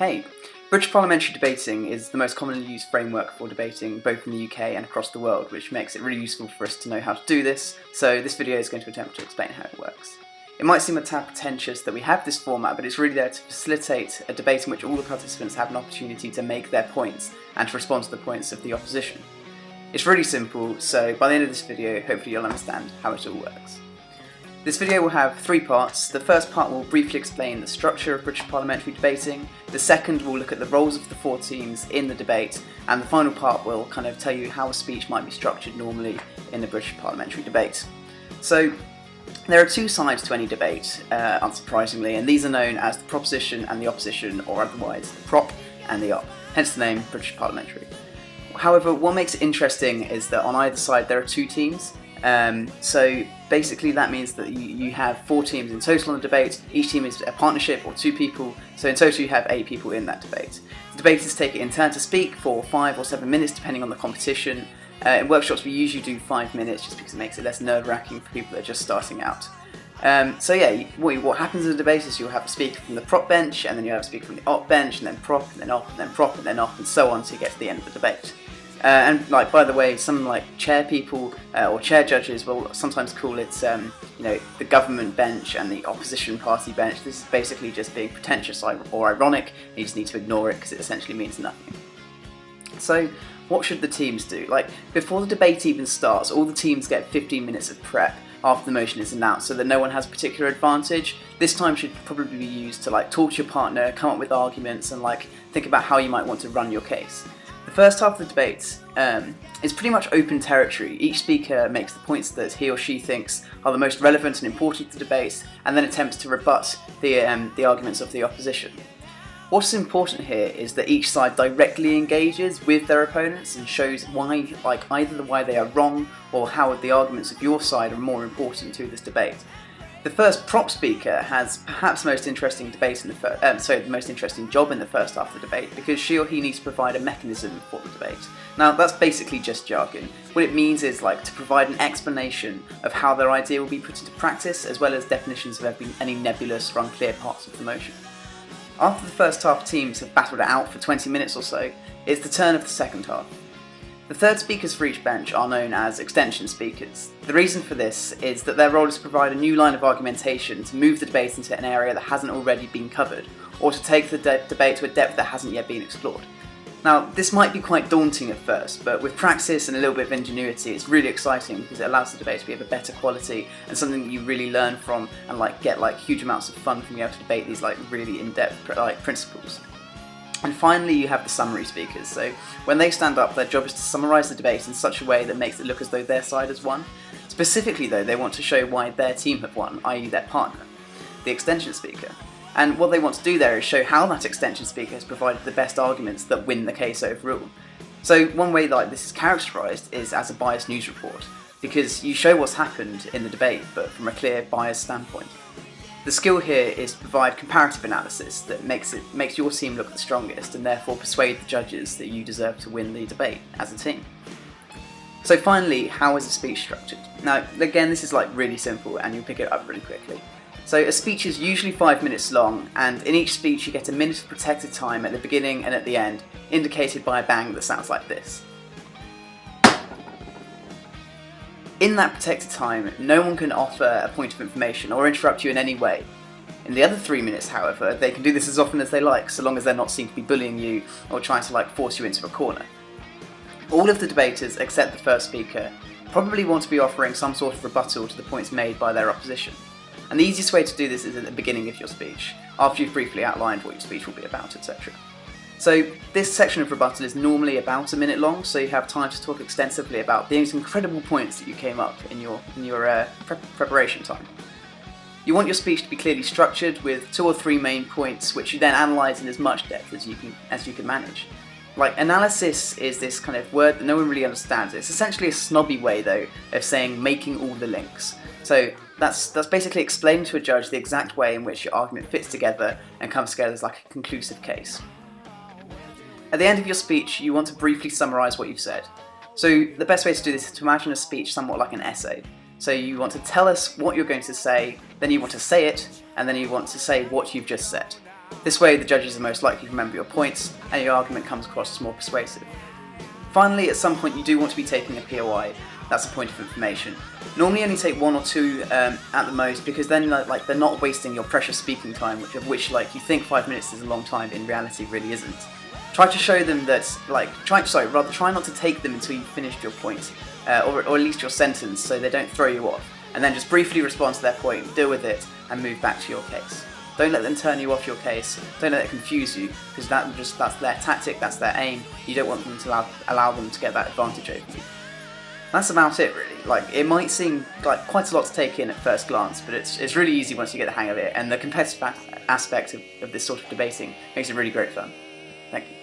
Hey, British Parliamentary debating is the most commonly used framework for debating both in the UK and across the world, which makes it really useful for us to know how to do this, so this video is going to attempt to explain how it works. It might seem a tad pretentious that we have this format, but it's really there to facilitate a debate in which all the participants have an opportunity to make their points and to respond to the points of the opposition. It's really simple, so by the end of this video, hopefully you'll understand how it all works. This video will have three parts. The first part will briefly explain the structure of British parliamentary debating, the second will look at the roles of the four teams in the debate, and the final part will kind of tell you how a speech might be structured normally in the British parliamentary debate. So, there are two sides to any debate, unsurprisingly, and these are known as the proposition and the opposition, or otherwise the prop and the op, hence the name British parliamentary. However, what makes it interesting is that on either side there are two teams. So basically that means that you have four teams in total on the debate. Each team is a partnership or two people, so in total you have 8 people in that debate. The debaters take it in turn to speak for 5 or 7 minutes depending on the competition. In workshops we usually do 5 minutes just because it makes it less nerve-wracking for people that are just starting out. So yeah, what happens in the debate is you'll have a speaker from the prop bench, and then you have a speaker from the op bench, and then prop, and then op, and then prop, and then op, and so on to get to the end of the debate. And by the way, some chair people or chair judges will sometimes call it, the government bench and the opposition party bench. This is basically just being pretentious or ironic. You just need to ignore it because it essentially means nothing. So, what should the teams do? Before the debate even starts, all the teams get 15 minutes of prep after the motion is announced, so that no one has a particular advantage. This time should probably be used to talk to your partner, come up with arguments, and think about how you might want to run your case. The first half of the debate is pretty much open territory. Each speaker makes the points that he or she thinks are the most relevant and important to the debate, and then attempts to rebut the arguments of the opposition. What's important here is that each side directly engages with their opponents and shows why, either why they are wrong or how the arguments of your side are more important to this debate. The first prop speaker has perhaps the most interesting the most interesting job in the first half of the debate, because she or he needs to provide a mechanism for the debate. Now that's basically just jargon. What it means is to provide an explanation of how their idea will be put into practice, as well as definitions of any nebulous or unclear parts of the motion. After the first half teams have battled it out for 20 minutes or so, it's the turn of the second half. The third speakers for each bench are known as extension speakers. The reason for this is that their role is to provide a new line of argumentation to move the debate into an area that hasn't already been covered, or to take the debate to a depth that hasn't yet been explored. Now, this might be quite daunting at first, but with practice and a little bit of ingenuity, it's really exciting because it allows the debate to be of a better quality and something that you really learn from and get huge amounts of fun from being able to debate these really in-depth principles. And finally you have the summary speakers. So when they stand up, their job is to summarise the debate in such a way that makes it look as though their side has won. Specifically though, they want to show why their team have won, i.e. their partner, the extension speaker. And what they want to do there is show how that extension speaker has provided the best arguments that win the case overall. So one way this is characterised is as a biased news report, because you show what's happened in the debate, but from a clear biased standpoint. The skill here is to provide comparative analysis that makes your team look the strongest, and therefore persuade the judges that you deserve to win the debate as a team. So finally, how is a speech structured? Now again, this is really simple and you'll pick it up really quickly. So a speech is usually 5 minutes long, and in each speech you get a minute of protected time at the beginning and at the end, indicated by a bang that sounds like this. In that protected time, no one can offer a point of information or interrupt you in any way. In the other 3 minutes, however, they can do this as often as they like, so long as they're not seen to be bullying you or trying to force you into a corner. All of the debaters, except the first speaker, probably want to be offering some sort of rebuttal to the points made by their opposition. And the easiest way to do this is at the beginning of your speech, after you've briefly outlined what your speech will be about, etc. So this section of rebuttal is normally about a minute long, so you have time to talk extensively about these incredible points that you came up in your preparation time. You want your speech to be clearly structured with 2 or 3 main points, which you then analyse in as much depth as you can manage. Analysis is this kind of word that no one really understands. It's essentially a snobby way though of saying making all the links. So that's basically explaining to a judge the exact way in which your argument fits together and comes together as a conclusive case. At the end of your speech, you want to briefly summarise what you've said. So the best way to do this is to imagine a speech somewhat like an essay. So you want to tell us what you're going to say, then you want to say it, and then you want to say what you've just said. This way the judges are most likely to remember your points and your argument comes across as more persuasive. Finally, at some point you do want to be taking a POI, that's a point of information. Normally only take 1 or 2 at the most, because then they're not wasting your precious speaking time, which you think 5 minutes is a long time, in reality really isn't. Try to show them that, try not to take them until you've finished your point, or at least your sentence, so they don't throw you off, and then just briefly respond to their point, deal with it, and move back to your case. Don't let them turn you off your case, don't let it confuse you, because that's their tactic, that's their aim. You don't want them to allow them to get that advantage over you. That's about it really. It might seem like quite a lot to take in at first glance, but it's really easy once you get the hang of it, and the competitive aspect of this sort of debating makes it really great fun. Thank you.